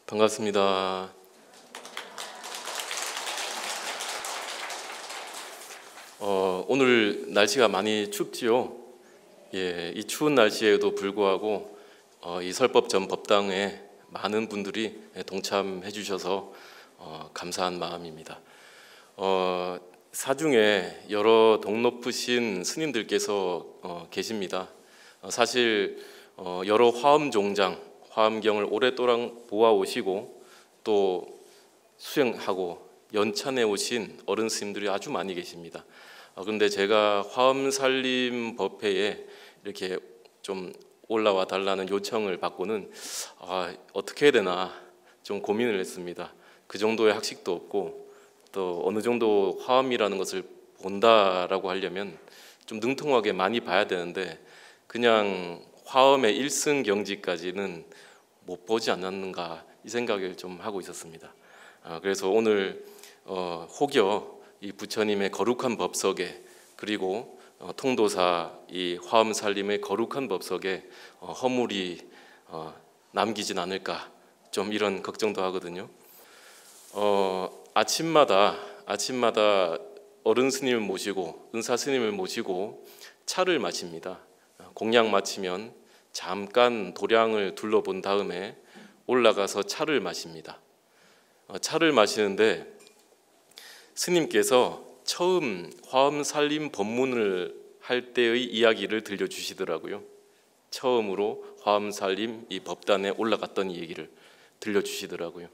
반갑습니다. 오늘 날씨가 많이 춥지요. 이 추운 날씨에도 불구하고 이 설법 전 법당에 많은 분들이 동참해 주셔서 감사한 마음입니다. 사중에 여러 덕 높으신 스님들께서 계십니다. 사실 여러 화엄 종장, 화엄경을 오랫동안 보아오시고 또 수행하고 연찬해 오신 어른 스님들이 아주 많이 계십니다. 그런데 제가 화엄살림 법회에 이렇게 좀 올라와 달라는 요청을 받고는 어떻게 해야 되나 좀 고민을 했습니다. 그 정도의 학식도 없고 또 어느 정도 화엄이라는 것을 본다라고 하려면 좀 능통하게 많이 봐야 되는데 그냥 화엄의 1승 경지까지는 못 보지 않았는가 이 생각을 좀 하고 있었습니다. 그래서 오늘 혹여 이 부처님의 거룩한 법석에 그리고 통도사 이 화엄살림의 거룩한 법석에 허물이 남기진 않을까 좀 이런 걱정도 하거든요. 아침마다 어른 스님을 모시고 은사 스님을 모시고 차를 마십니다. 공양 마치면 잠깐 도량을 둘러본 다음에 올라가서 차를 마십니다. 차를 마시는데 스님께서 처음 화엄살림 법문을 할 때의 이야기를 들려주시더라고요. 처음으로 화엄살림 이 법단에 올라갔던 이 얘기를 들려주시더라고요.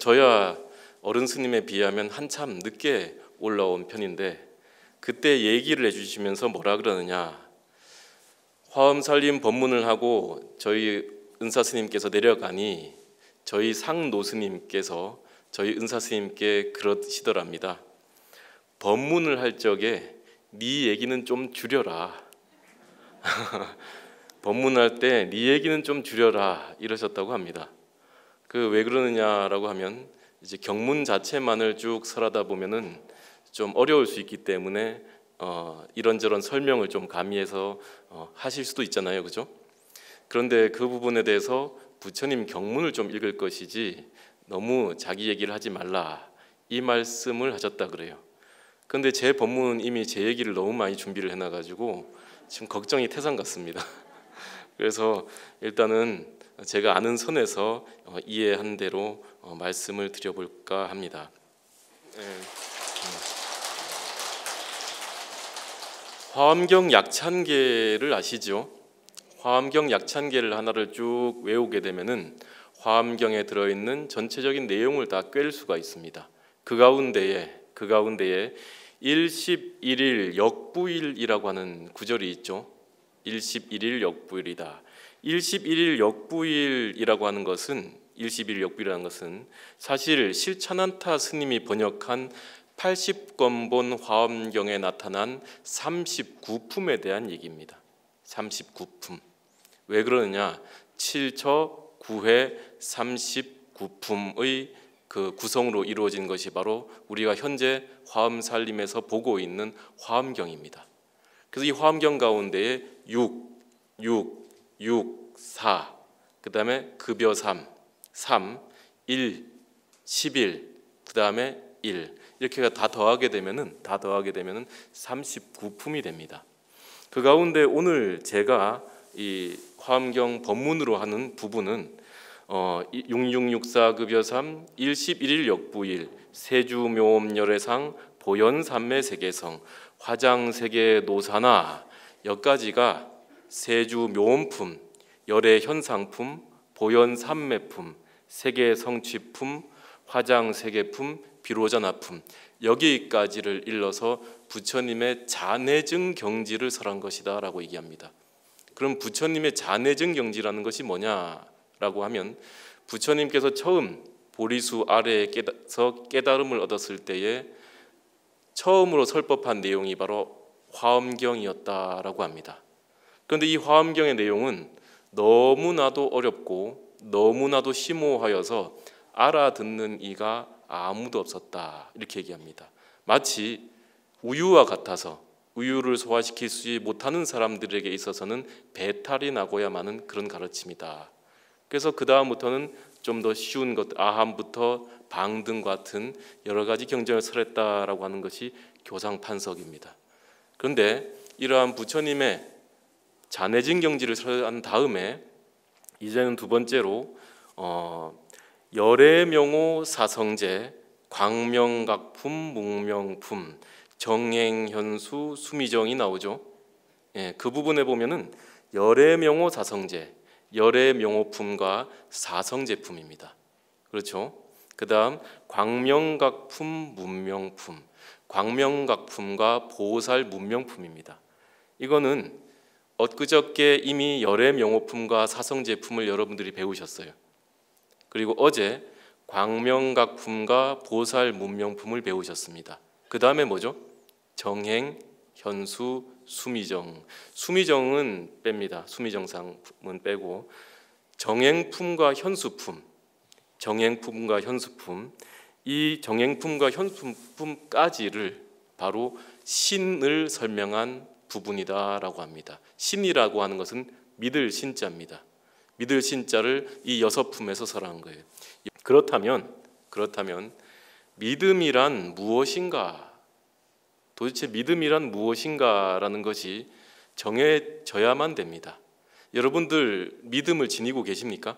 저야 어른 스님에 비하면 한참 늦게 올라온 편인데 그때 얘기를 해주시면서 뭐라 그러느냐, 화엄살림 법문을 하고 저희 은사 스님께서 내려가니 저희 상노 스님께서 저희 은사 스님께 그러시더랍니다. 법문을 할 적에 네 얘기는 좀 줄여라. 법문할 때 네 얘기는 좀 줄여라 이러셨다고 합니다. 왜 그러느냐라고 하면 이제 경문 자체만을 쭉 설하다 보면은 좀 어려울 수 있기 때문에 이런저런 설명을 좀 가미해서 하실 수도 있잖아요, 그죠? 그런데 그 부분에 대해서 부처님 경문을 좀 읽을 것이지 너무 자기 얘기를 하지 말라 이 말씀을 하셨다 그래요. 그런데 제 법문은 이미 제 얘기를 너무 많이 준비를 해놔가지고 지금 걱정이 태산 같습니다. 그래서 일단은 제가 아는 선에서 이해한 대로 말씀을 드려볼까 합니다. 화엄경 약찬계를 아시죠? 화엄경 약찬계를 하나를 쭉 외우게 되면은 화엄경에 들어있는 전체적인 내용을 다 꿰을 수가 있습니다. 그 가운데에 일십일일 역부일이라는 하는 구절이 있죠. 일십일일 역부일이다. 일십일일 역부일이라고 하는 것은 사실 실천한타 스님이 번역한 80권본 화엄경에 나타난 39품에 대한 얘기입니다. 39품. 왜 그러느냐? 7처 9회 39품의 그 구성으로 이루어진 것이 바로 우리가 현재 화엄살림에서 보고 있는 화엄경입니다. 그래서 이 화엄경 가운데에 6, 4, 그 다음에 급여 3, 1, 11, 그 다음에 1 이렇게 다 더하게 되면은 39품이 됩니다. 그 가운데 오늘 제가 이 화엄경 법문으로 하는 부분은 6664 급여 3 일십일일 역부일 세주묘엄열애상 보현삼매 세계성 화장세계 노사나 여기까지가 세주묘엄품, 열애현상품, 보현삼매품, 세계성취품, 화장세계품, 비로자나품 여기까지를 일러서 부처님의 자내증 경지를 설한 것이다 라고 얘기합니다. 그럼 부처님의 자내증 경지라는 것이 뭐냐라고 하면 부처님께서 처음 보리수 아래에서 깨달음을 얻었을 때에 처음으로 설법한 내용이 바로 화엄경이었다라고 합니다. 그런데 이 화엄경의 내용은 너무나도 어렵고 너무나도 심오하여서 알아듣는 이가 아무도 없었다 이렇게 얘기합니다. 마치 우유와 같아서 우유를 소화시키지 못하는 사람들에게 있어서는 배탈이 나고야 마는 그런 가르침이다. 그래서 그 다음부터는 좀 더 쉬운 것, 아함부터 방 등 같은 여러 가지 경전을 설했다라고 하는 것이 교상판석입니다. 그런데 이러한 부처님의 잔해진 경지를 설한 다음에 이제는 두 번째로 열애명호 사성제, 광명각품, 묵명품, 정행현수, 수미정이 나오죠. 예, 그 부분에 보면은 열애명호 사성제, 열애명호품과 사성제품입니다. 그렇죠? 그 다음 광명각품, 문명품, 광명각품과 보살 문명품입니다. 이거는 엊그저께 이미 열애명호품과 사성제품을 여러분들이 배우셨어요. 그리고 어제 광명각품과 보살 문명품을 배우셨습니다. 그 다음에 뭐죠? 정행, 현수, 수미정. 수미정은 뺍니다. 수미정상은 빼고 정행품과 현수품, 정행품과 현수품, 이 정행품과 현수품까지를 바로 신을 설명한 부분이다라고 합니다. 신이라고 하는 것은 믿을 신자입니다. 믿을 신자를 이 여섯 품에서 설한 거예요. 그렇다면 믿음이란 무엇인가? 도대체 믿음이란 무엇인가라는 것이 정해져야만 됩니다. 여러분들 믿음을 지니고 계십니까?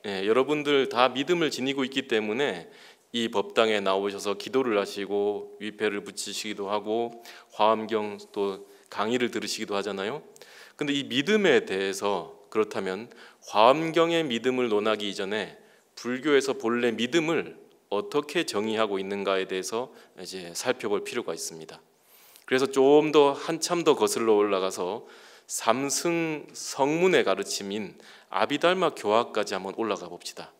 네, 여러분들 다 믿음을 지니고 있기 때문에 이 법당에 나오셔서 기도를 하시고 위패를 붙이시기도 하고 화엄경 또 강의를 들으시기도 하잖아요. 근데 이 믿음에 대해서 그렇다면 화엄경의 믿음을 논하기 이전에 불교에서 본래 믿음을 어떻게 정의하고 있는가에 대해서 이제 살펴볼 필요가 있습니다. 그래서 좀 더 한참 더 거슬러 올라가서 삼승 성문의 가르침인 아비달마 교화까지 한번 올라가 봅시다.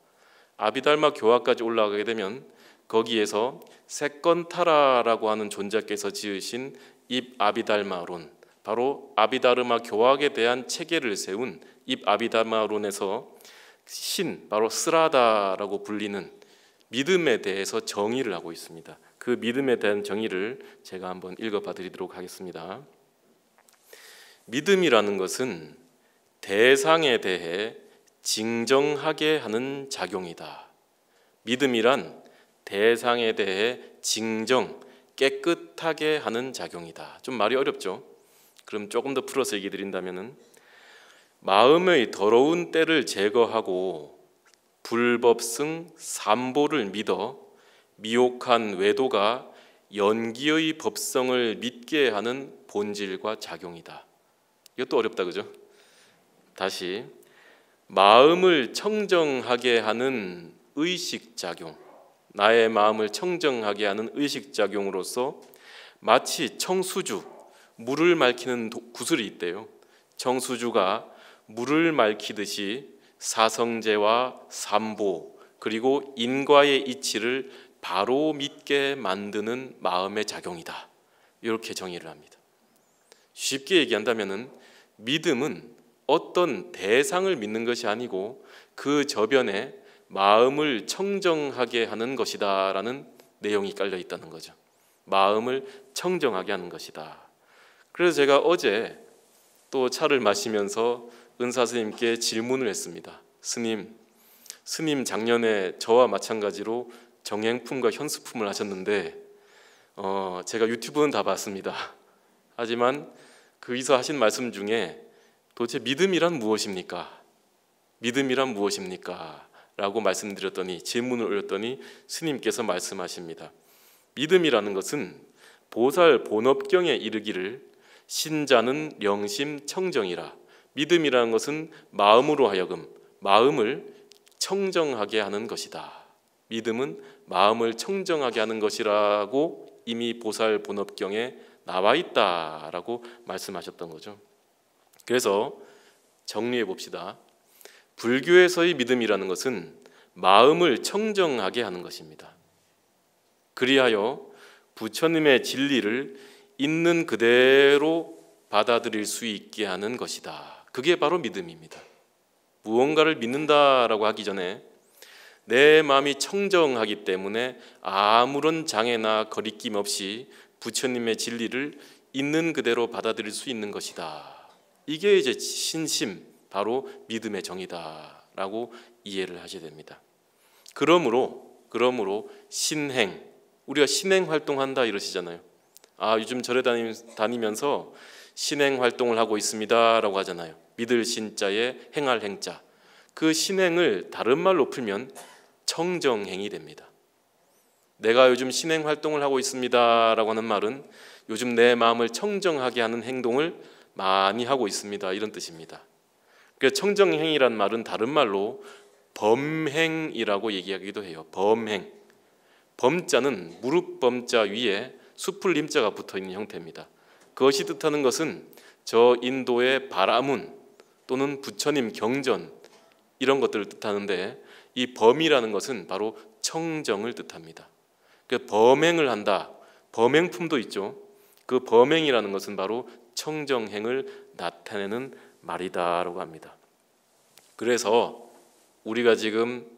아비달마 교화까지 올라가게 되면 거기에서 세건타라라고 하는 존자께서 지으신 입 아비달마론, 바로 아비다르마 교학에 대한 체계를 세운 입 아비달마론에서 신, 바로 스라다라고 불리는 믿음에 대해서 정의를 하고 있습니다. 그 믿음에 대한 정의를 제가 한번 읽어봐 드리도록 하겠습니다. 믿음이라는 것은 대상에 대해 징정하게 하는 작용이다. 믿음이란 대상에 대해 징정, 깨끗하게 하는 작용이다. 좀 말이 어렵죠? 그럼 조금 더 풀어서 얘기 드린다면은 마음의 더러운 때를 제거하고 불법승 삼보를 믿어 미혹한 외도가 연기의 법성을 믿게 하는 본질과 작용이다. 이것도 어렵다, 그죠? 다시 마음을 청정하게 하는 의식작용, 나의 마음을 청정하게 하는 의식작용으로서 마치 청수주, 물을 맑히는 구슬이 있대요. 청수주가 물을 맑히듯이 사성제와 삼보 그리고 인과의 이치를 바로 믿게 만드는 마음의 작용이다. 이렇게 정의를 합니다. 쉽게 얘기한다면은 믿음은 어떤 대상을 믿는 것이 아니고 그 저변에 마음을 청정하게 하는 것이다라는 내용이 깔려 있다는 거죠. 마음을 청정하게 하는 것이다. 그래서 제가 어제 또 차를 마시면서 은사 스님께 질문을 했습니다. 스님 작년에 저와 마찬가지로 정행품과 현수품을 하셨는데 제가 유튜브는 다 봤습니다. 하지만 거기서 하신 말씀 중에 도대체 믿음이란 무엇입니까? 믿음이란 무엇입니까? 라고 말씀드렸더니 질문을 올렸더니 스님께서 말씀하십니다. 믿음이라는 것은 보살 본업경에 이르기를 신자는 명심 청정이라. 믿음이라는 것은 마음으로 하여금 마음을 청정하게 하는 것이다. 믿음은 마음을 청정하게 하는 것이라고 이미 보살 본업경에 나와 있다라고 말씀하셨던 거죠. 그래서 정리해 봅시다. 불교에서의 믿음이라는 것은 마음을 청정하게 하는 것입니다. 그리하여 부처님의 진리를 있는 그대로 받아들일 수 있게 하는 것이다. 그게 바로 믿음입니다. 무언가를 믿는다라고 하기 전에 내 마음이 청정하기 때문에 아무런 장애나 거리낌 없이 부처님의 진리를 있는 그대로 받아들일 수 있는 것이다. 이게 이제 신심, 바로 믿음의 정의다라고 이해를 하셔야 됩니다. 그러므로 신행, 우리가 신행 활동한다 이러시잖아요. 요즘 절에 다니면서 신행 활동을 하고 있습니다라고 하잖아요. 믿을 신자에 행할 행자. 그 신행을 다른 말로 풀면 청정행이 됩니다. 내가 요즘 신행 활동을 하고 있습니다라고 하는 말은 요즘 내 마음을 청정하게 하는 행동을 많이 하고 있습니다, 이런 뜻입니다. 그래서 청정행이란 말은 다른 말로 범행이라고 얘기하기도 해요. 범행. 범자는 무릎 범자 위에 수풀 임자가 붙어있는 형태입니다. 그것이 뜻하는 것은 저 인도의 바라문 또는 부처님 경전 이런 것들을 뜻하는데, 이 범이라는 것은 바로 청정을 뜻합니다. 그러니까 범행을 한다, 범행품도 있죠. 그 범행이라는 것은 바로 청정행을 나타내는 말이다라고 합니다. 그래서 우리가 지금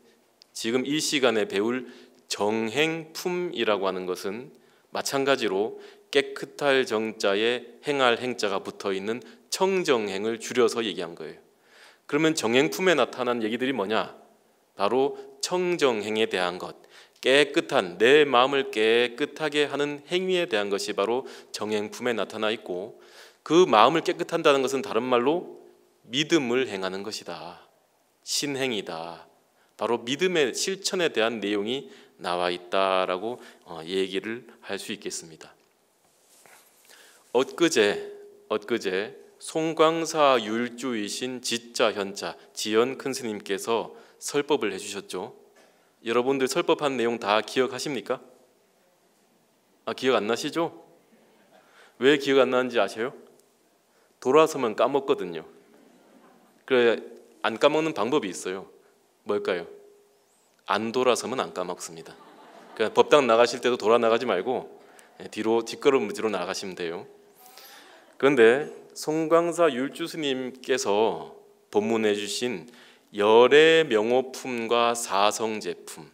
이 시간에 배울 정행품이라고 하는 것은 마찬가지로 깨끗할 정자에 행할 행자가 붙어있는 청정행을 줄여서 얘기한 거예요. 그러면 정행품에 나타난 얘기들이 뭐냐? 바로 청정행에 대한 것, 깨끗한 내 마음을 깨끗하게 하는 행위에 대한 것이 바로 정행품에 나타나 있고, 그 마음을 깨끗한다는 것은 다른 말로 믿음을 행하는 것이다, 신행이다. 바로 믿음의 실천에 대한 내용이 나와 있다라고 얘기를 할 수 있겠습니다. 엊그제 송광사 율주이신 지자 현자 지연 큰 스님께서 설법을 해주셨죠. 여러분들 설법한 내용 다 기억하십니까? 기억 안 나시죠? 왜 기억 안 나는지 아세요? 돌아서면 까먹거든요. 그래, 안 까먹는 방법이 있어요. 뭘까요? 안 돌아서면 안 까먹습니다. 그러니까 법당 나가실 때도 돌아 나가지 말고 뒷걸음으로 나가시면 돼요. 그런데 송광사 율주 스님께서 법문해 주신 열의 명호품과 사성제품,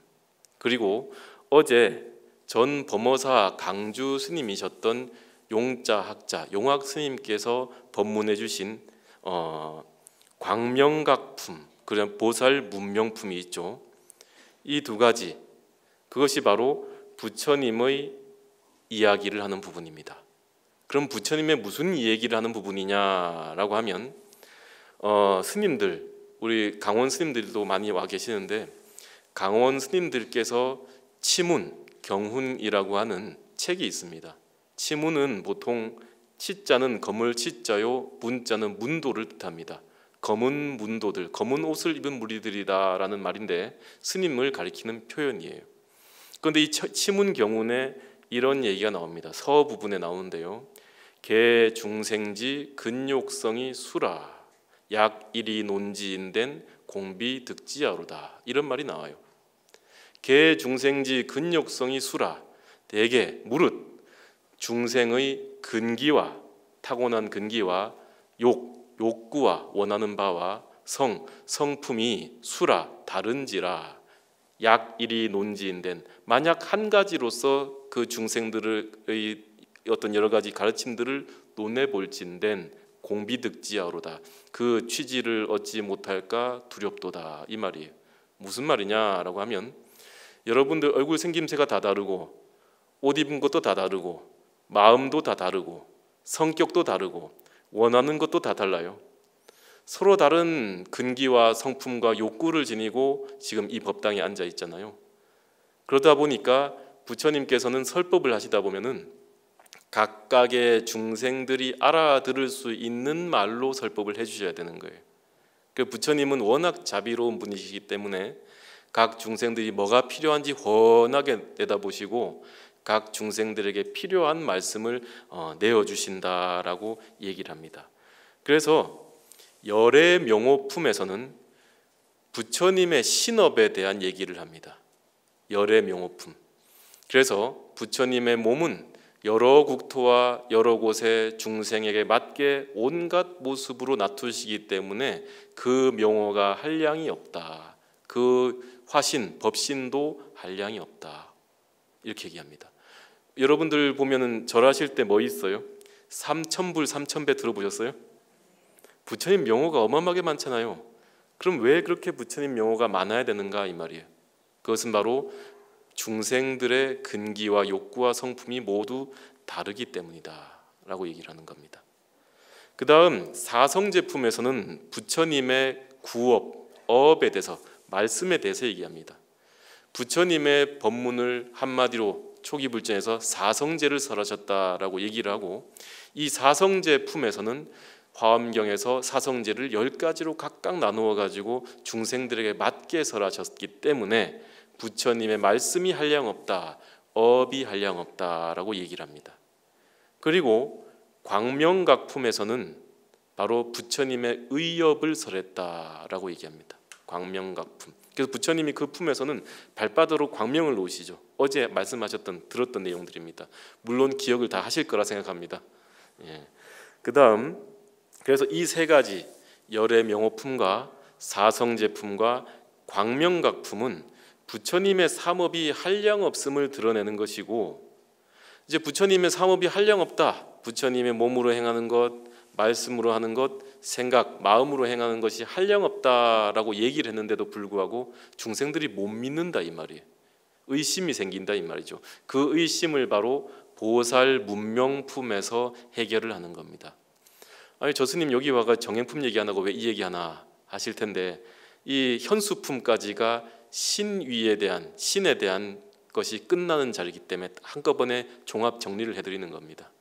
그리고 어제 전 범어사 강주 스님이셨던 용자학자 용학 스님께서 법문해 주신 광명각품, 그런 보살 문명품이 있죠. 이 두 가지, 그것이 바로 부처님의 이야기를 하는 부분입니다. 그럼 부처님의 무슨 얘기를 하는 부분이냐라고 하면 스님들, 우리 강원 스님들도 많이 와 계시는데, 강원 스님들께서 치문, 경훈이라고 하는 책이 있습니다. 치문은 보통 치자는 검을 치자요, 문자는 문도를 뜻합니다. 검은 문도들, 검은 옷을 입은 무리들이다라는 말인데 스님을 가리키는 표현이에요. 그런데 이 치문 경훈에 이런 얘기가 나옵니다. 서 부분에 나오는데요. 개 중생지 근욕성이 수라 약일이 논지인된 공비 득지하로다, 이런 말이 나와요. 개 중생지 근욕성이 수라, 대개 무릇 중생의 근기와 타고난 근기와 욕구와 원하는 바와 성품이 수라 다른지라, 약일이 논지인된, 만약 한 가지로서 그 중생들의 어떤 여러 가지 가르침들을 논해볼진된 공비득지하로다, 그 취지를 얻지 못할까 두렵도다, 이 말이에요. 무슨 말이냐라고 하면, 여러분들 얼굴 생김새가 다 다르고 옷 입은 것도 다 다르고 마음도 다 다르고 성격도 다르고 원하는 것도 다 달라요. 서로 다른 근기와 성품과 욕구를 지니고 지금 이 법당에 앉아 있잖아요. 그러다 보니까 부처님께서는 설법을 하시다 보면은 각각의 중생들이 알아들을 수 있는 말로 설법을 해주셔야 되는 거예요. 그 부처님은 워낙 자비로운 분이시기 때문에 각 중생들이 뭐가 필요한지 훤하게 내다보시고 각 중생들에게 필요한 말씀을 내어주신다라고 얘기를 합니다. 그래서 열의 명호품에서는 부처님의 신업에 대한 얘기를 합니다. 열의 명호품. 그래서 부처님의 몸은 여러 국토와 여러 곳의 중생에게 맞게 온갖 모습으로 나투시기 때문에 그 명호가 한량이 없다. 그 화신, 법신도 한량이 없다. 이렇게 얘기합니다. 여러분들 보면은 절하실 때 뭐 있어요? 삼천불 삼천배 들어보셨어요? 부처님 명호가 어마어마하게 많잖아요. 그럼 왜 그렇게 부처님 명호가 많아야 되는가 이 말이에요. 그것은 바로 중생들의 근기와 욕구와 성품이 모두 다르기 때문이다 라고 얘기를 하는 겁니다. 그 다음 사성제품에서는 부처님의 구업, 어업에 대해서, 말씀에 대해서 얘기합니다. 부처님의 법문을 한마디로 초기 불전에서 사성제를 설하셨다라고 얘기를 하고, 이 사성제품에서는 화엄경에서 사성제를 10가지로 각각 나누어 가지고 중생들에게 맞게 설하셨기 때문에 부처님의 말씀이 한량없다, 어업이 한량없다라고 얘기를 합니다. 그리고 광명각품에서는 바로 부처님의 의업을 설했다라고 얘기합니다. 광명각품. 그래서 부처님이 그 품에서는 발바닥으로 광명을 놓으시죠. 어제 말씀하셨던 들었던 내용들입니다. 물론 기억을 다 하실 거라 생각합니다. 그다음 그래서 이 세 가지 열의 명호품과 사성제품과 광명각품은 부처님의 삼업이 한량없음을 드러내는 것이고, 이제 부처님의 삼업이 한량없다, 부처님의 몸으로 행하는 것, 말씀으로 하는 것, 생각, 마음으로 행하는 것이 한량없다라고 얘기를 했는데도 불구하고 중생들이 못 믿는다 이 말이에요. 의심이 생긴다 이 말이죠. 그 의심을 바로 보살 문명품에서 해결을 하는 겁니다. 아니 저 스님 여기 와가 정행품 얘기 안 하고 왜 이 얘기 하나 하실 텐데, 이 현수품까지가 신위에 대한, 신에 대한 것이 끝나는 자리이기 때문에 한꺼번에 종합 정리를 해드리는 겁니다.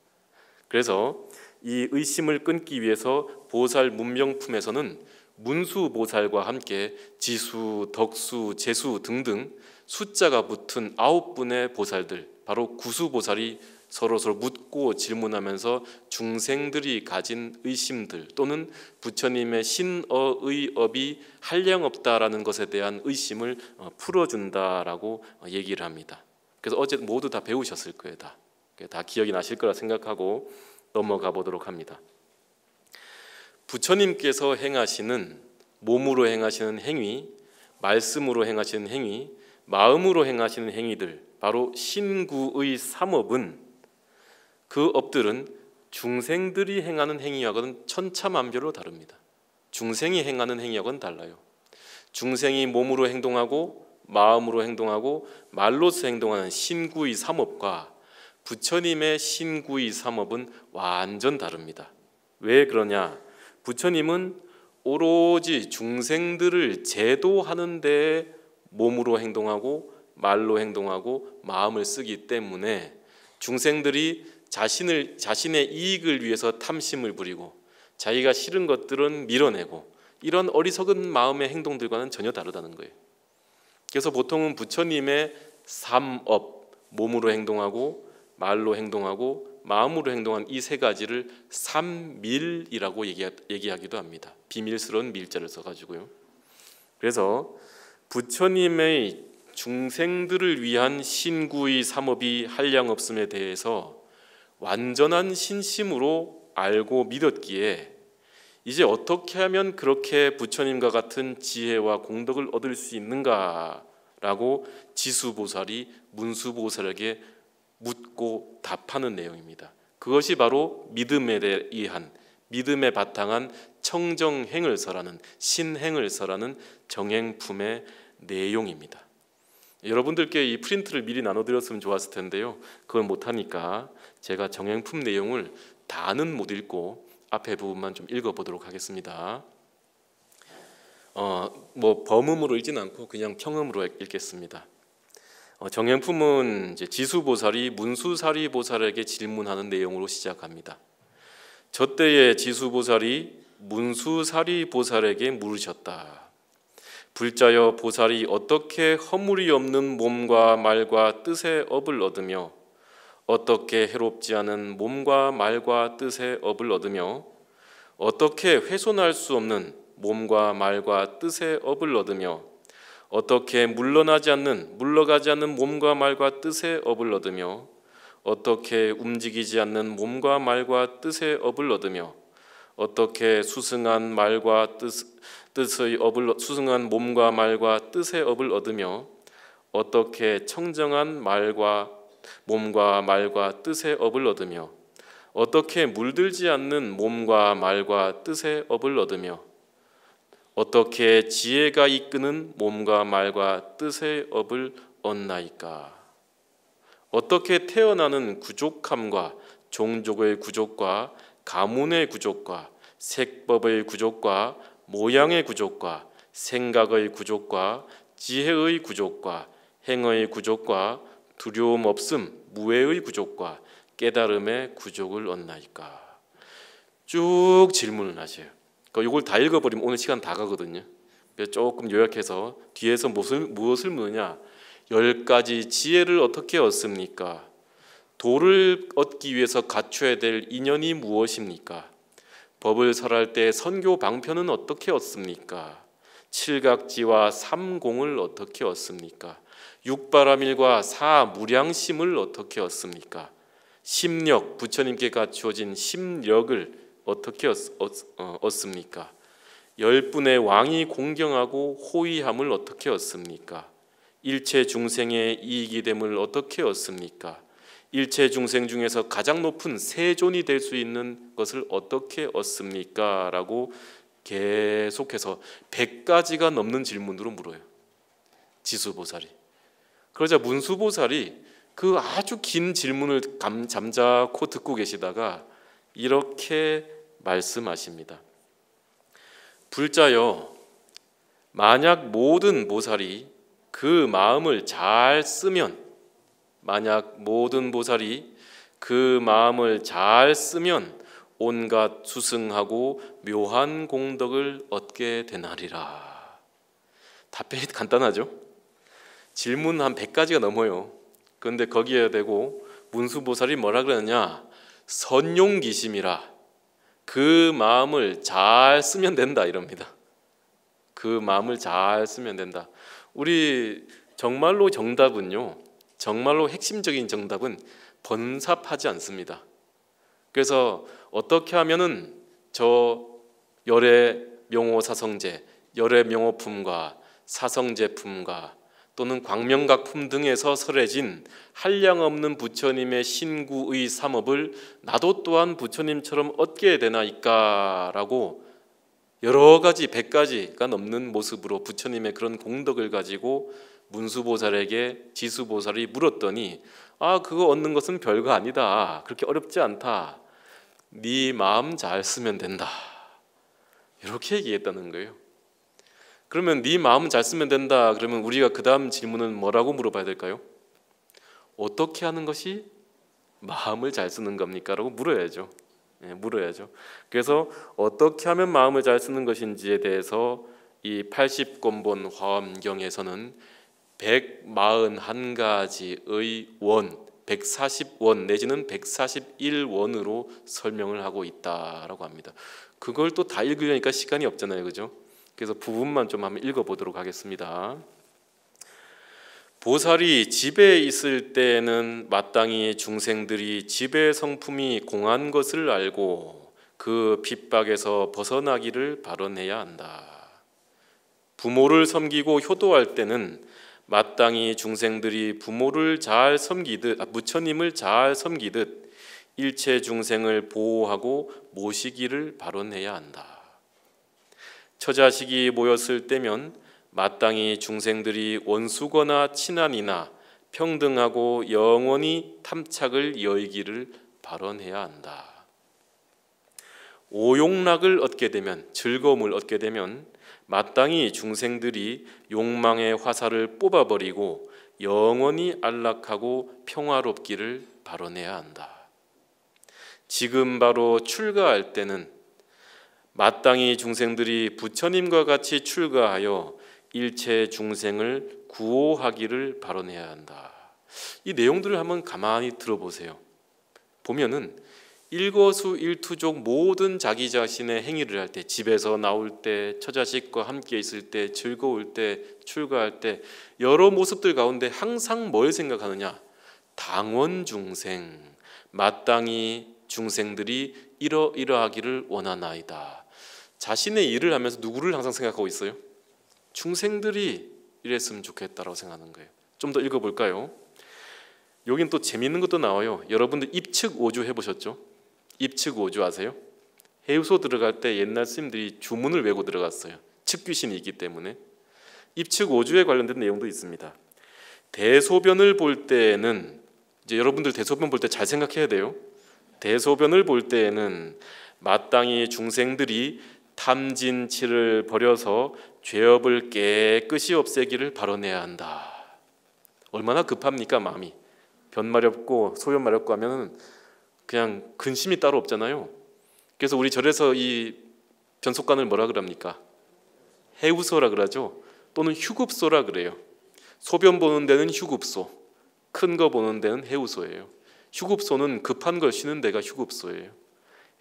그래서 이 의심을 끊기 위해서 보살 문명품에서는 문수보살과 함께 지수, 덕수, 재수 등등 숫자가 붙은 9분의 보살들, 바로 구수보살이 서로 묻고 질문하면서 중생들이 가진 의심들 또는 부처님의 신어의업이 한량없다라는 것에 대한 의심을 풀어준다라고 얘기를 합니다. 그래서 어제 모두 다 배우셨을 거예요. 다 기억이 나실 거라 생각하고 넘어가 보도록 합니다. 부처님께서 행하시는, 몸으로 행하시는 행위, 말씀으로 행하시는 행위, 마음으로 행하시는 행위들, 바로 신구의 삼업은, 그 업들은 중생들이 행하는 행위하고는 천차만별로 다릅니다. 중생이 행하는 행위하고는 달라요. 중생이 몸으로 행동하고 마음으로 행동하고 말로서 행동하는 신구의 삼업과 부처님의 신구의 삼업은 완전 다릅니다. 왜 그러냐? 부처님은 오로지 중생들을 제도하는 데 몸으로 행동하고 말로 행동하고 마음을 쓰기 때문에 중생들이 자신의 이익을 위해서 탐심을 부리고 자기가 싫은 것들은 밀어내고 이런 어리석은 마음의 행동들과는 전혀 다르다는 거예요. 그래서 보통은 부처님의 삼업, 몸으로 행동하고 말로 행동하고 마음으로 행동한 이 세 가지를 삼밀이라고 얘기하기도 합니다. 비밀스러운 밀자를 써가지고요. 그래서 부처님의 중생들을 위한 신구의 삼업이 한량없음에 대해서 완전한 신심으로 알고 믿었기에 이제 어떻게 하면 그렇게 부처님과 같은 지혜와 공덕을 얻을 수 있는가라고 지수보살이 문수보살에게 묻고 답하는 내용입니다. 그것이 바로 믿음에 의한, 믿음에 바탕한 청정행을 설하는, 신행을 설하는 정행품의 내용입니다. 여러분들께 이 프린트를 미리 나눠드렸으면 좋았을 텐데요. 그걸 못하니까 제가 정행품 내용을 다는 못 읽고 앞에 부분만 좀 읽어보도록 하겠습니다. 범음으로 읽지는 않고 그냥 평음으로 읽겠습니다. 정행품은 이제 지수보살이 문수사리보살에게 질문하는 내용으로 시작합니다. 저 때에 지수보살이 문수사리보살에게 물으셨다. 불자여, 보살이 어떻게 허물이 없는 몸과 말과 뜻의 업을 얻으며 어떻게 해롭지 않은 몸과 말과 뜻의 업을 얻으며 어떻게 훼손할 수 없는 몸과 말과 뜻의 업을 얻으며 어떻게 물러가지 않는 몸과 말과 뜻의 업을 얻으며 어떻게 움직이지 않는 몸과 말과 뜻의 업을 얻으며 어떻게 수승한 몸과 말과 뜻의 업을 얻으며 어떻게 청정한 몸과 말과 뜻의 업을 얻으며 어떻게 물들지 않는 몸과 말과 뜻의 업을 얻으며 어떻게 지혜가 이끄는 몸과 말과 뜻의 업을 얻나이까? 어떻게 태어나는 구족함과 종족의 구족과 가문의 구족과 색법의 구족과 모양의 구족과 생각의 구족과 지혜의 구족과 행의 구족과 두려움 없음 무해의 구족과 깨달음의 구족을 얻나이까? 쭉 질문을 하셔요. 이걸 다 읽어버리면 오늘 시간 다 가거든요. 그래서 조금 요약해서 뒤에서 무엇을 묻느냐? 10가지 지혜를 어떻게 얻습니까? 도를 얻기 위해서 갖춰야 될 인연이 무엇입니까? 법을 설할 때 선교 방편은 어떻게 얻습니까? 칠각지와 삼공을 어떻게 얻습니까? 육바라밀과 사무량심을 어떻게 얻습니까? 심력, 부처님께 갖추어진 심력을 어떻게 얻습니까? 10분의 왕이 공경하고 호의함을 어떻게 얻습니까? 일체 중생의 이익이 됨을 어떻게 얻습니까? 일체 중생 중에서 가장 높은 세존이 될 수 있는 것을 어떻게 얻습니까? 라고 계속해서 100가지가 넘는 질문으로 물어요. 지수보살이. 그러자 문수보살이 그 아주 긴 질문을 잠자코 듣고 계시다가 이렇게 말씀하십니다. 불자여, 만약 모든 보살이 그 마음을 잘 쓰면, 만약 모든 보살이 그 마음을 잘 쓰면 온갖 수승하고 묘한 공덕을 얻게 되나리라. 답변이 간단하죠? 질문 한 100가지가 넘어요. 그런데 거기에 대고 문수보살이 뭐라 그러느냐? 선용기심이라. 그 마음을 잘 쓰면 된다 이럽니다. 그 마음을 잘 쓰면 된다. 우리 정말로 정답은요, 정말로 핵심적인 정답은 번삽하지 않습니다. 그래서 어떻게 하면은 저 열의 명호 사성제, 열의 명호품과 사성제품과 또는 광명각품 등에서 설해진 한량없는 부처님의 신구의 삼업을 나도 또한 부처님처럼 얻게 되나이까라고 여러 가지 100가지가 넘는 모습으로 부처님의 그런 공덕을 가지고 문수보살에게 지수보살이 물었더니 그거 얻는 것은 별거 아니다. 그렇게 어렵지 않다. 네 마음 잘 쓰면 된다. 이렇게 얘기했다는 거예요. 그러면 네 마음 잘 쓰면 된다. 그러면 우리가 그 다음 질문은 뭐라고 물어봐야 될까요? 어떻게 하는 것이 마음을 잘 쓰는 겁니까? 라고 물어야죠. 물어야죠. 그래서 어떻게 하면 마음을 잘 쓰는 것인지에 대해서 이 80권본 화엄경에서는 141가지의 원, 140원 내지는 141원으로 설명을 하고 있다라고 합니다. 그걸 또 다 읽으려니까 시간이 없잖아요, 그죠? 그래서 부분만 좀 한번 읽어보도록 하겠습니다. 보살이 집에 있을 때에는 마땅히 중생들이 집의 성품이 공한 것을 알고 그 핍박에서 벗어나기를 발언해야 한다. 부모를 섬기고 효도할 때는 마땅히 중생들이 부모를 잘 섬기듯 부처님을 잘 섬기듯 일체 중생을 보호하고 모시기를 발언해야 한다. 처자식이 모였을 때면 마땅히 중생들이 원수거나 친한이나 평등하고 영원히 탐착을 여의기를 발언해야 한다. 오욕락을 얻게 되면, 즐거움을 얻게 되면 마땅히 중생들이 욕망의 화살을 뽑아버리고 영원히 안락하고 평화롭기를 발언해야 한다. 지금 바로 출가할 때는 마땅히 중생들이 부처님과 같이 출가하여 일체 중생을 구호하기를 발언해야 한다. 이 내용들을 한번 가만히 들어보세요. 보면은 일거수일투족 모든 자기 자신의 행위를 할 때, 집에서 나올 때, 처자식과 함께 있을 때, 즐거울 때, 출가할 때 여러 모습들 가운데 항상 뭘 생각하느냐? 당원 중생, 마땅히 중생들이 이러이러하기를 원하나이다. 자신의 일을 하면서 누구를 항상 생각하고 있어요? 중생들이 이랬으면 좋겠다라고 생각하는 거예요. 좀 더 읽어볼까요? 여긴 또 재미있는 것도 나와요. 여러분들 입측 오주 해보셨죠? 입측 오주 아세요? 해우소 들어갈 때 옛날 스님들이 주문을 외고 들어갔어요. 측귀신이 있기 때문에. 입측 오주에 관련된 내용도 있습니다. 대소변을 볼 때에는, 이제 여러분들 대소변 볼 때 잘 생각해야 돼요. 대소변을 볼 때에는 마땅히 중생들이 탐진치를 버려서 죄업을 깨끗이 없애기를 발언해야 한다. 얼마나 급합니까 마음이. 변 마렵고 소변 마렵고 하면 그냥 근심이 따로 없잖아요. 그래서 우리 절에서 이 변속관을 뭐라 그럽니까? 해우소라 그러죠. 또는 휴급소라 그래요. 소변 보는 데는 휴급소, 큰 거 보는 데는 해우소예요. 휴급소는 급한 걸 쉬는 데가 휴급소예요.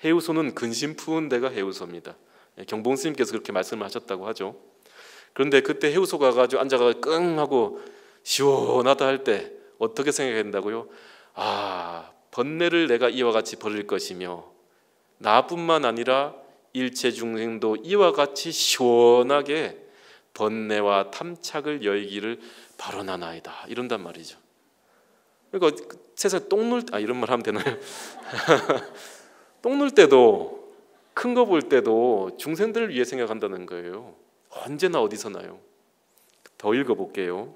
해우소는 근심 푸는 데가 해우소입니다. 경봉 스님께서 그렇게 말씀을 하셨다고 하죠. 그런데 그때 해우소 가가지고 앉아가 끙 하고 시원하다 할 때 어떻게 생각해야 된다고요? 번뇌를 내가 이와 같이 버릴 것이며 나뿐만 아니라 일체 중생도 이와 같이 시원하게 번뇌와 탐착을 여의기를 발언하나이다. 이런단 말이죠. 그러니까 세상에 이런 말 하면 되나요? 똥 눌 때도, 큰 거 볼 때도 중생들을 위해 생각한다는 거예요. 언제나 어디서나요. 더 읽어볼게요.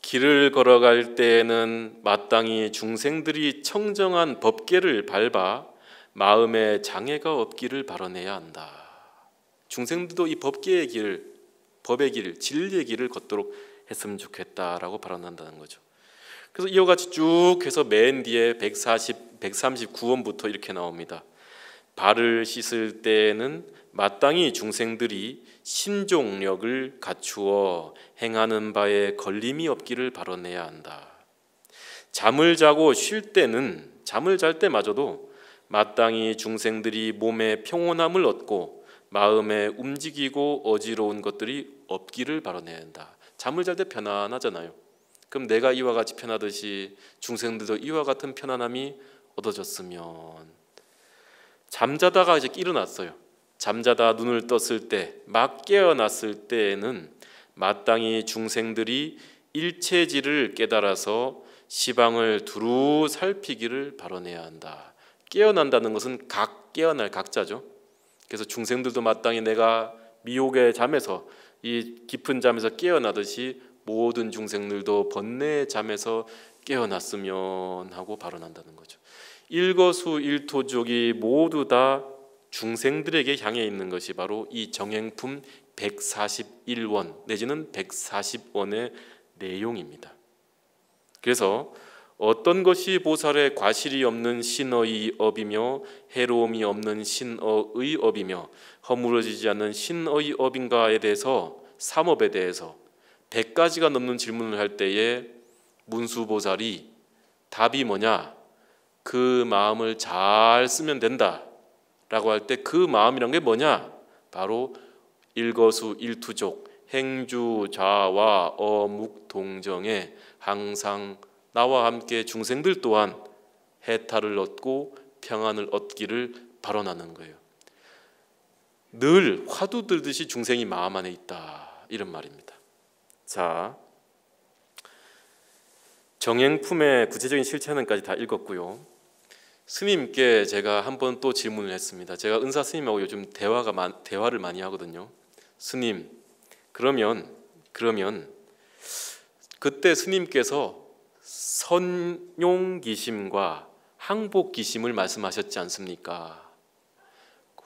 길을 걸어갈 때에는 마땅히 중생들이 청정한 법계를 밟아 마음에 장애가 없기를 발언해야 한다. 중생들도 이 법계의 길, 법의 길, 진리의 길을 걷도록 했으면 좋겠다라고 발언한다는 거죠. 그래서 이와 같이 쭉 해서 맨 뒤에 139원부터 이렇게 나옵니다. 발을 씻을 때에는 마땅히 중생들이 신종력을 갖추어 행하는 바에 걸림이 없기를 발언해야 한다. 잠을 자고 쉴 때는, 잠을 잘 때마저도 마땅히 중생들이 몸에 평온함을 얻고 마음에 움직이고 어지러운 것들이 없기를 발언해야 한다. 잠을 잘 때 편안하잖아요. 그럼 내가 이와 같이 편하듯이 중생들도 이와 같은 편안함이 얻어졌으면. 잠자다가 이제 일어났어요. 잠자다 눈을 떴을 때, 막 깨어났을 때에는 마땅히 중생들이 일체지를 깨달아서 시방을 두루 살피기를 발언해야 한다. 깨어난다는 것은 깨어날 각자죠. 그래서 중생들도 마땅히 내가 미혹의 잠에서, 이 깊은 잠에서 깨어나듯이 모든 중생들도 번뇌의 잠에서 깨어났으면 하고 발언한다는 거죠. 일거수일투족이 모두 다 중생들에게 향해 있는 것이 바로 이 정행품 141원 내지는 140원의 내용입니다. 그래서 어떤 것이 보살의 과실이 없는 신어의 업이며 해로움이 없는 신어의 업이며 허물어지지 않는 신어의 업인가에 대해서, 삼업에 대해서 100가지가 넘는 질문을 할 때에 문수보살이 답이 뭐냐? 그 마음을 잘 쓰면 된다 라고 할 때 그 마음이란 게 뭐냐? 바로 일거수일투족, 행주좌와 어묵동정에 항상 나와 함께 중생들 또한 해탈을 얻고 평안을 얻기를 발언하는 거예요. 늘 화두 들듯이 중생이 마음 안에 있다, 이런 말입니다. 자, 정행품의 구체적인 실천은까지 다 읽었고요. 스님께 제가 한번 또 질문을 했습니다. 제가 은사 스님하고 요즘 대화를 많이 하거든요. 스님, 그러면 그때 스님께서 선용기심과 항복기심을 말씀하셨지 않습니까?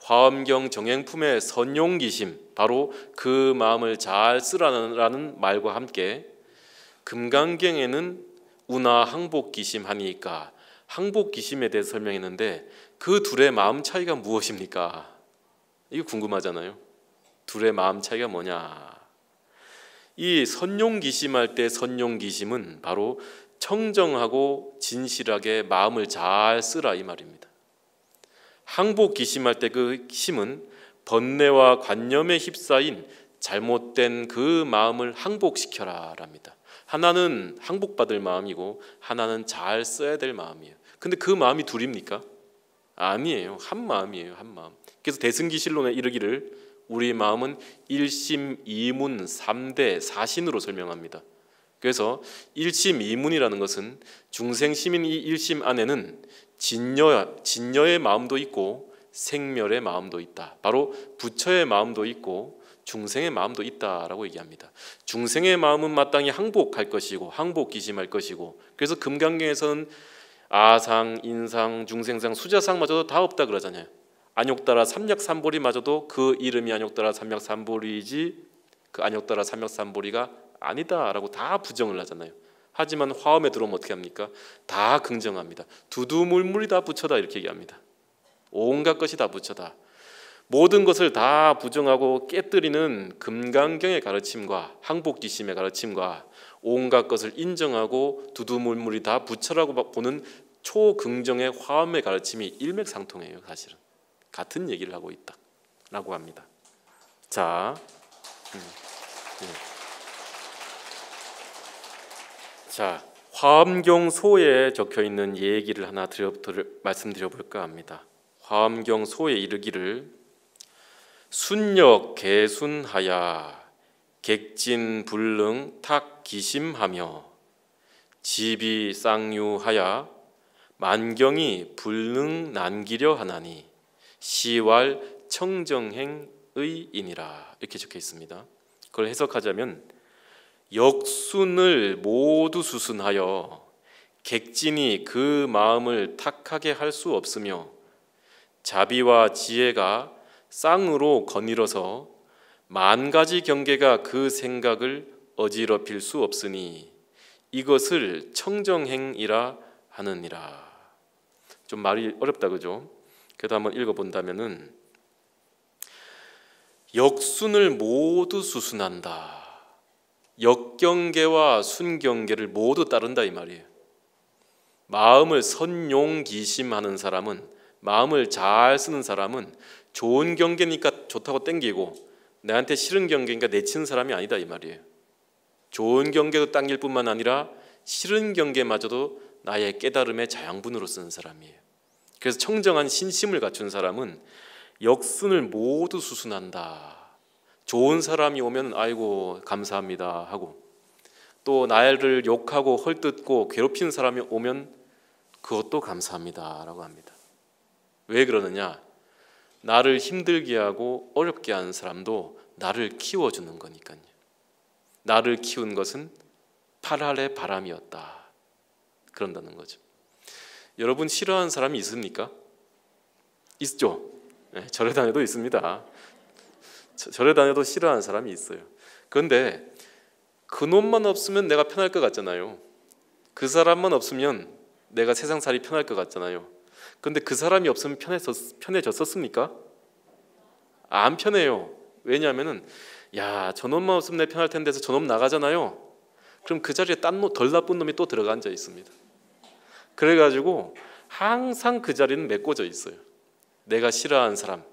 화엄경 정행품의 선용기심, 바로 그 마음을 잘 쓰라는 말과 함께 금강경에는 우나 항복기심 하니까 항복기심에 대해서 설명했는데 그 둘의 마음 차이가 무엇입니까? 이거 궁금하잖아요. 둘의 마음 차이가 뭐냐? 이 선용기심할 때 선용기심은 바로 청정하고 진실하게 마음을 잘 쓰라, 이 말입니다. 항복기심할 때 그 심은 번뇌와 관념에 휩싸인 잘못된 그 마음을 항복시켜라 랍니다. 하나는 항복받을 마음이고 하나는 잘 써야 될 마음이에요. 근데 그 마음이 둘입니까? 아니에요. 한 마음이에요. 한 마음. 그래서 대승기실론에 이르기를 우리 마음은 일심 이문 3대 4신으로 설명합니다. 그래서 일심 이문이라는 것은 중생심인 이 일심 안에는 진여의 마음도 있고 생멸의 마음도 있다. 바로 부처의 마음도 있고 중생의 마음도 있다라고 얘기합니다. 중생의 마음은 마땅히 항복할 것이고 항복기심할 것이고, 그래서 금강경에서는 아상, 인상, 중생상, 수자상마저도 다 없다 그러잖아요. 안욕따라 삼약삼보리마저도 그 이름이 안욕따라 삼약삼보리이지 그 안욕따라 삼약삼보리가 아니다라고 다 부정을 하잖아요. 하지만 화엄에 들어오면 어떻게 합니까? 다 긍정합니다. 두두물물이 다 부처다 이렇게 얘기합니다. 온갖 것이 다 부처다. 모든 것을 다 부정하고 깨뜨리는 금강경의 가르침과 항복기심의 가르침과 온갖 것을 인정하고 두두물물이 다 부처라고 보는 초긍정의 화엄의 가르침이 일맥상통해요. 사실은 같은 얘기를 하고 있다라고 합니다. 자, 자, 화엄경소에 적혀 있는 얘기를 하나 말씀드려 볼까 합니다. 화엄경소에 이르기를 순역 개순하야 객진불능 탁기심하며 지비 쌍유하야 만경이 불능 난기려 하나니 시왈 청정행의이니라 이렇게 적혀 있습니다. 그걸 해석하자면 역순을 모두 수순하여 객진이 그 마음을 탁하게 할 수 없으며 자비와 지혜가 쌍으로 거닐어서 만 가지 경계가 그 생각을 어지럽힐 수 없으니 이것을 청정행이라 하느니라. 좀 말이 어렵다 그죠? 그래도 한번 읽어본다면은 역순을 모두 수순한다. 역경계와 순경계를 모두 따른다 이 말이에요. 마음을 선용기심하는 사람은, 마음을 잘 쓰는 사람은 좋은 경계니까 좋다고 땡기고 나한테 싫은 경계니까 내치는 사람이 아니다 이 말이에요. 좋은 경계도 당길 뿐만 아니라 싫은 경계마저도 나의 깨달음의 자양분으로 쓰는 사람이에요. 그래서 청정한 신심을 갖춘 사람은 역순을 모두 수순한다. 좋은 사람이 오면 아이고 감사합니다 하고, 또 나를 욕하고 헐뜯고 괴롭히는 사람이 오면 그것도 감사합니다 라고 합니다. 왜 그러느냐? 나를 힘들게 하고 어렵게 하는 사람도 나를 키워주는 거니까요. 나를 키운 것은 8알의 바람이었다 그런다는 거죠. 여러분 싫어하는 사람이 있습니까? 있죠. 네, 절에 다녀도 있습니다. 절에 다녀도 싫어하는 사람이 있어요. 그런데 그놈만 없으면 내가 편할 것 같잖아요. 그 사람만 없으면 내가 세상살이 편할 것 같잖아요. 그런데 그 사람이 없으면 편해졌었습니까? 안 편해요. 왜냐하면은 야 저놈만 없으면 내 편할 텐데 해서 저놈 나가잖아요. 그럼 그 자리에 덜 나쁜 놈이 또 들어가 앉아 있습니다. 그래가지고 항상 그 자리는 메꿔져 있어요. 내가 싫어하는 사람,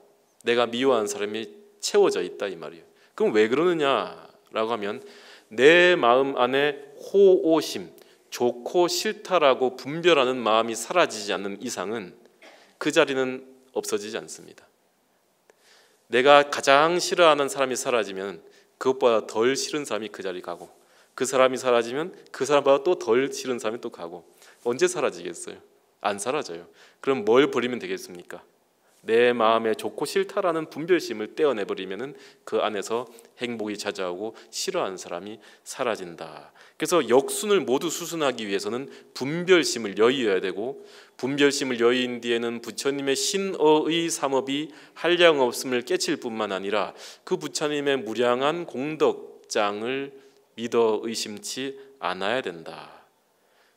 내가 미워하는 사람이 채워져 있다 이 말이에요. 그럼 왜 그러느냐라고 하면 내 마음 안에 호오심, 좋고 싫다라고 분별하는 마음이 사라지지 않는 이상은 그 자리는 없어지지 않습니다. 내가 가장 싫어하는 사람이 사라지면 그것보다 덜 싫은 사람이 그 자리 가고, 그 사람이 사라지면 그 사람보다 또 덜 싫은 사람이 또 가고, 언제 사라지겠어요? 안 사라져요. 그럼 뭘 버리면 되겠습니까? 내 마음에 좋고 싫다라는 분별심을 떼어내버리면은 그 안에서 행복이 찾아오고 싫어하는 사람이 사라진다. 그래서 역순을 모두 수순하기 위해서는 분별심을 여의어야 되고, 분별심을 여인 뒤에는 부처님의 신어의 삼업이 한량없음을 깨칠 뿐만 아니라 그 부처님의 무량한 공덕장을 믿어 의심치 않아야 된다.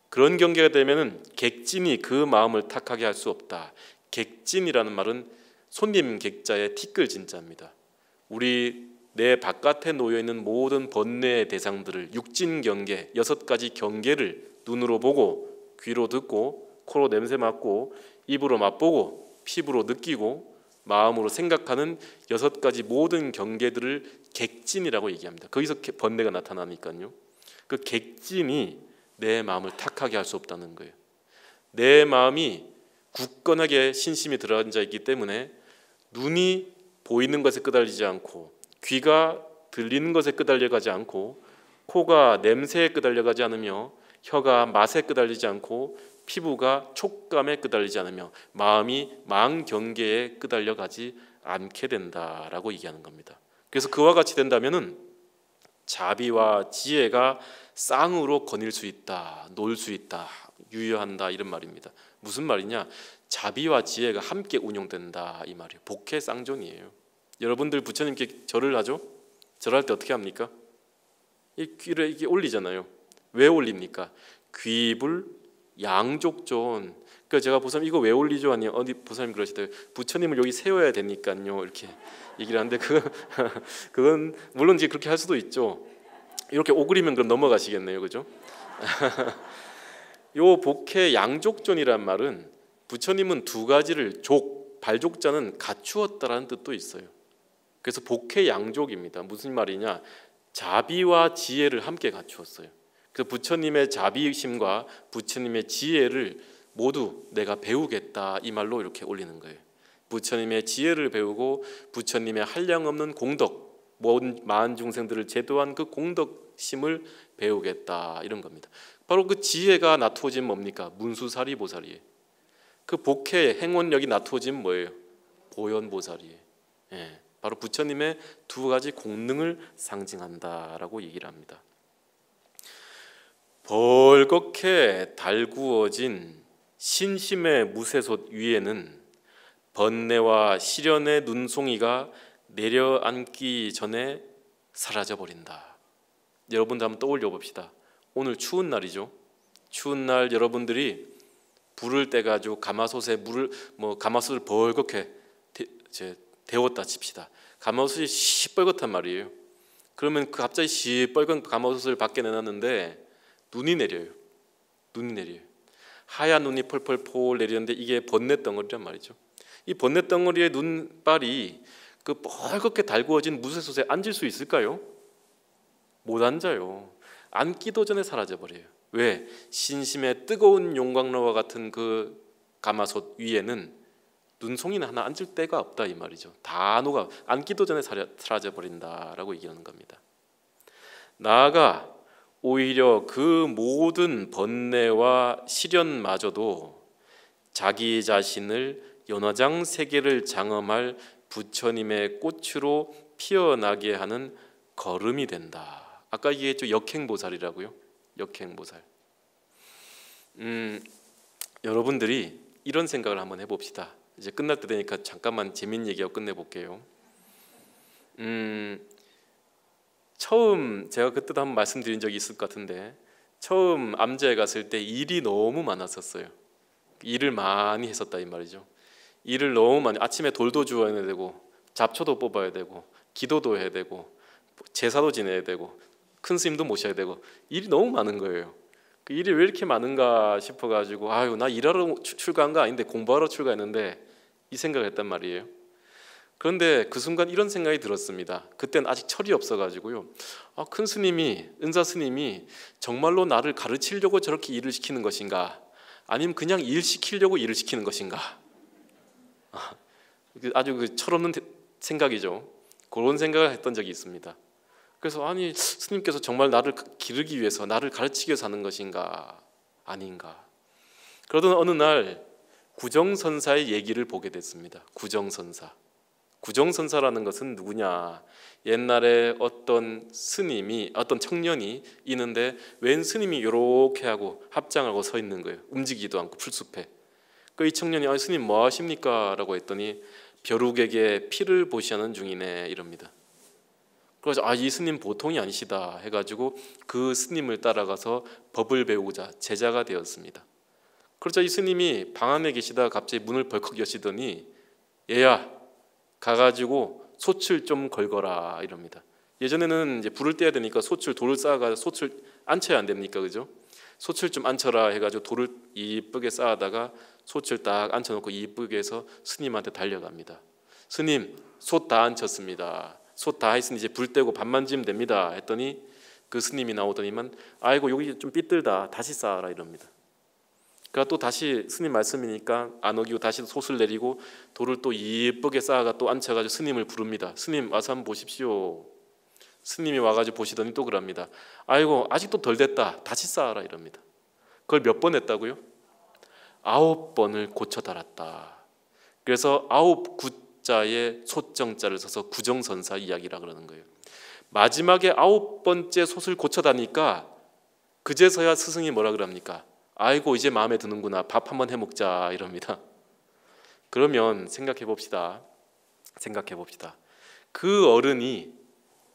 그런 경계가 되면은 객진이 그 마음을 탁하게 할 수 없다. 객진이라는 말은 손님 객자의 티끌 진자입니다. 우리 내 바깥에 놓여 있는 모든 번뇌의 대상들을 육진 경계, 6가지 경계를 눈으로 보고, 귀로 듣고, 코로 냄새 맡고, 입으로 맛보고, 피부로 느끼고, 마음으로 생각하는 6가지 모든 경계들을 객진이라고 얘기합니다. 거기서 번뇌가 나타나니까요. 그 객진이 내 마음을 탁하게 할 수 없다는 거예요. 내 마음이 굳건하게 신심이 들어앉아 있기 때문에 눈이 보이는 것에 끄달리지 않고, 귀가 들리는 것에 끄달려가지 않고, 코가 냄새에 끄달려가지 않으며, 혀가 맛에 끄달리지 않고, 피부가 촉감에 끄달리지 않으며, 마음이 망경계에 끄달려가지 않게 된다라고 얘기하는 겁니다. 그래서 그와 같이 된다면은 자비와 지혜가 쌍으로 거닐 수 있다, 놀 수 있다, 유효한다 이런 말입니다. 무슨 말이냐? 자비와 지혜가 함께 운용된다 이 말이에요. 복해 쌍존이에요. 여러분들 부처님께 절을 하죠? 절할 때 어떻게 합니까? 이 귀를 이게 올리잖아요. 왜 올립니까? 귀불 양족존. 그러니까 제가 보사님 이거 왜 올리죠? 아니 어디 보사님 그러시더라고요. 부처님을 여기 세워야 되니까요. 이렇게 얘기를 하는데 그건 물론 이제 그렇게 할 수도 있죠. 이렇게 오그리면 그럼 넘어가시겠네요, 그죠? 요 복해 양족존이란 말은 부처님은 두 가지를 발족자는 갖추었다라는 뜻도 있어요. 그래서 복해 양족입니다. 무슨 말이냐? 자비와 지혜를 함께 갖추었어요. 그래서 부처님의 자비심과 부처님의 지혜를 모두 내가 배우겠다 이 말로 이렇게 올리는 거예요. 부처님의 지혜를 배우고 부처님의 한량없는 공덕, 많은 중생들을 제도한 그 공덕심을 배우겠다 이런 겁니다. 바로 그 지혜가 나투어진 뭡니까? 문수사리보살이에요. 그 복해 행원력이 나투어진 뭐예요? 보현보살이에요. 예, 바로 부처님의 두 가지 공능을 상징한다라고 얘기를 합니다. 벌겋게 달구어진 신심의 무쇠솥 위에는 번뇌와 시련의 눈송이가 내려앉기 전에 사라져버린다. 여러분들 한번 떠올려 봅시다. 오늘 추운 날이죠. 추운 날 여러분들이 불을 떼가지고 가마솥에 가마솥을 벌겋게 데웠다 칩시다. 가마솥이 시뻘겋단 말이에요. 그러면 갑자기 시뻘건 가마솥을 밖에 내놨는데 눈이 내려요. 하얀 눈이 펄펄 내리는데 이게 번뇌 덩어리란 말이죠. 이 번뇌 덩어리의 눈발이 그 뻘겋게 달구어진 무쇠솥에 앉을 수 있을까요? 못 앉아요. 앉기도 전에 사라져버려요. 왜? 신심의 뜨거운 용광로와 같은 그 가마솥 위에는 눈송이는 하나 앉을 데가 없다 이 말이죠. 다 녹아 앉기도 전에 사라져버린다라고 얘기하는 겁니다. 나아가 오히려 그 모든 번뇌와 시련마저도 자기 자신을 연화장 세계를 장엄할 부처님의 꽃으로 피어나게 하는 걸음이 된다. 아까 얘기했죠. 역행보살이라고요. 역행보살. 여러분들이 이런 생각을 한번 해봅시다. 이제 끝날 때 되니까 잠깐만 재밌는 얘기하고 끝내볼게요. 처음 제가 그때도 한번 말씀드린 적이 있을 것 같은데 처음 암자에 갔을 때 일이 너무 많았었어요. 일을 많이 했었다 이 말이죠. 일을 너무 많이 아침에 돌도 주워야 되고 잡초도 뽑아야 되고 기도도 해야 되고 제사도 지내야 되고 큰 스님도 모셔야 되고 일이 너무 많은 거예요. 그 일이 왜 이렇게 많은가 싶어가지고 아유 나 일하러 출가한 거 아닌데 공부하러 출가했는데 이 생각을 했단 말이에요. 그런데 그 순간 이런 생각이 들었습니다. 그때는 아직 철이 없어가지고요. 큰 스님이 은사 스님이 정말로 나를 가르치려고 저렇게 일을 시키는 것인가? 아니면 그냥 일 시키려고 일을 시키는 것인가? 아주 철없는 생각이죠. 그런 생각을 했던 적이 있습니다. 그래서 아니 스님께서 정말 나를 기르기 위해서 나를 가르치기 위해서 하는 것인가? 아닌가? 그러던 어느 날 구정선사의 얘기를 보게 됐습니다. 구정선사라는 것은 누구냐? 옛날에 어떤 스님이 어떤 청년이 있는데 웬 스님이 이렇게 하고 합장하고 서 있는 거예요. 움직이지도 않고 풀숲에. 이 청년이 스님 뭐 하십니까? 라고 했더니 벼룩에게 피를 보시하는 중이네 이럽니다. 그래서 이 스님 보통이 아니시다 해가지고 그 스님을 따라가서 법을 배우고자 제자가 되었습니다. 그러자 이 스님이 방 안에 계시다가 갑자기 문을 벌컥 여시더니 얘야 가가지고 솥을 좀 걸거라 이럽니다. 예전에는 이제 불을 떼야 되니까 돌을 쌓아가지고 솥을 앉혀야 안 됩니까, 그죠? 솥을 좀 앉혀라 해가지고 돌을 이쁘게 쌓아다가 솥을 딱 앉혀놓고 이쁘게 해서 스님한테 달려갑니다. 스님 솥 다 앉혔습니다. 솥 다 했으니 이제 불 떼고 밥만 지으면 됩니다. 했더니 그 스님이 나오더니만 아이고 여기 좀 삐뚤다 다시 쌓아라 이럽니다. 그러니까 또 다시 스님 말씀이니까 안 어기고 다시 솥을 내리고 돌을 또 이쁘게 쌓아가 또 앉혀가지고 스님을 부릅니다. 스님 와서 한번 보십시오. 스님이 와가지고 보시더니 또 그럽니다. 아이고 아직도 덜 됐다 다시 쌓아라 이럽니다. 그걸 몇 번 했다고요? 9번을 고쳐 달았다. 그래서 숫자에 소정자를 써서 구정선사 이야기라 그러는 거예요. 마지막에 9번째 솥을 고쳐다니까 그제서야 스승이 뭐라 그럽니까? 아이고 이제 마음에 드는구나. 밥 한번 해먹자 이럽니다. 그러면 생각해 봅시다. 그 어른이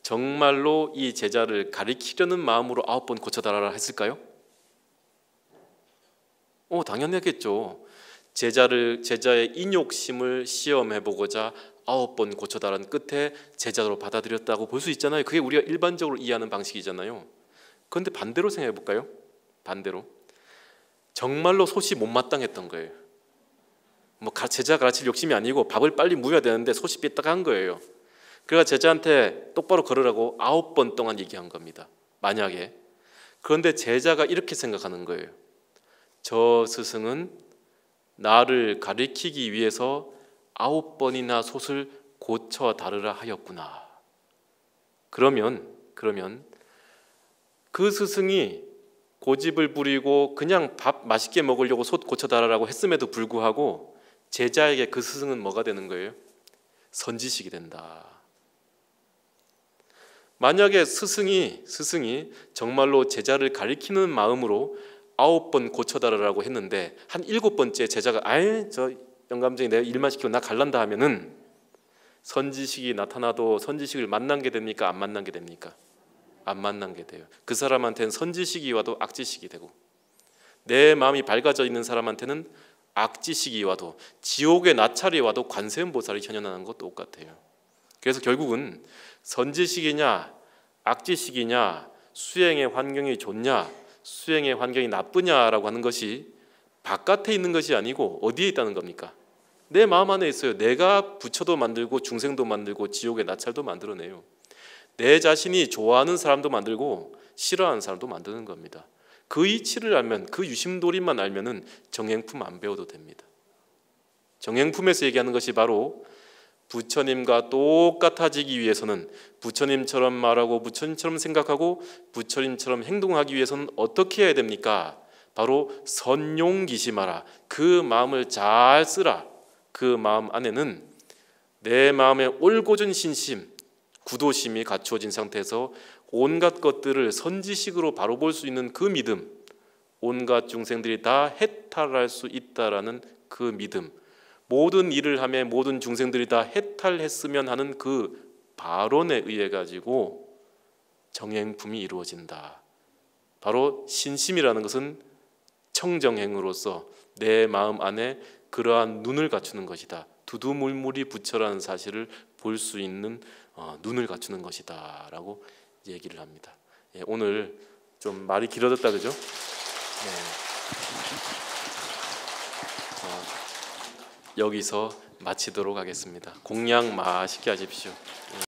정말로 이 제자를 가리키려는 마음으로 9번 고쳐달라고 했을까요? 당연하겠죠. 제자의 인욕심을 시험해보고자 9번 고쳐달라는 끝에 제자로 받아들였다고 볼 수 있잖아요. 그게 우리가 일반적으로 이해하는 방식이잖아요. 그런데 반대로 생각해볼까요? 반대로 정말로 솥이 못마땅했던 거예요. 제자 가르칠 욕심이 아니고 밥을 빨리 무여야 되는데 솥이 삐딱한 거예요. 그래서 제자한테 똑바로 걸으라고 9번 동안 얘기한 겁니다. 만약에. 그런데 제자가 이렇게 생각하는 거예요. 저 스승은 나를 가리키기 위해서 9번이나 솥을 고쳐 다르라 하였구나. 그러면 그 스승이 고집을 부리고 그냥 밥 맛있게 먹으려고 솥 고쳐 달라고 했음에도 불구하고 제자에게 그 스승은 뭐가 되는 거예요? 선지식이 된다. 만약에 스승이 정말로 제자를 가리키는 마음으로 9번 고쳐달라고 했는데 한 7번째 제자가 저 영감쟁이 내가 일만 시키고 나 갈란다 하면은 선지식이 나타나도 선지식을 만난 게 됩니까? 안 만난 게 됩니까? 안 만난 게 돼요. 그 사람한테는 선지식이 와도 악지식이 되고 내 마음이 밝아져 있는 사람한테는 악지식이 와도 지옥의 나찰이 와도 관세음보살이 현현하는 것 똑같아요. 그래서 결국은 선지식이냐 악지식이냐 수행의 환경이 좋냐 수행의 환경이 나쁘냐라고 하는 것이 바깥에 있는 것이 아니고 어디에 있다는 겁니까? 내 마음 안에 있어요. 내가 부처도 만들고 중생도 만들고 지옥의 나찰도 만들어내요. 내 자신이 좋아하는 사람도 만들고 싫어하는 사람도 만드는 겁니다. 그 이치를 알면 그 유심도리만 알면은 정행품 안 배워도 됩니다. 정행품에서 얘기하는 것이 바로 부처님과 똑같아지기 위해서는 부처님처럼 말하고 부처님처럼 생각하고 부처님처럼 행동하기 위해서는 어떻게 해야 됩니까? 바로 선용기심하라. 그 마음을 잘 쓰라. 그 마음 안에는 내 마음의 올곧은 신심, 구도심이 갖추어진 상태에서 온갖 것들을 선지식으로 바로 볼 수 있는 그 믿음, 온갖 중생들이 다 해탈할 수 있다라는 그 믿음, 모든 일을 하며 모든 중생들이 다 해탈했으면 하는 그 발언에 의해 가지고 정행품이 이루어진다. 바로 신심이라는 것은 청정행으로서 내 마음 안에 그러한 눈을 갖추는 것이다. 두두물물이 부처라는 사실을 볼 수 있는 눈을 갖추는 것이다 라고 얘기를 합니다. 오늘 좀 말이 길어졌다 그죠? 여기서 마치도록 하겠습니다. 공양 맛있게 하십시오.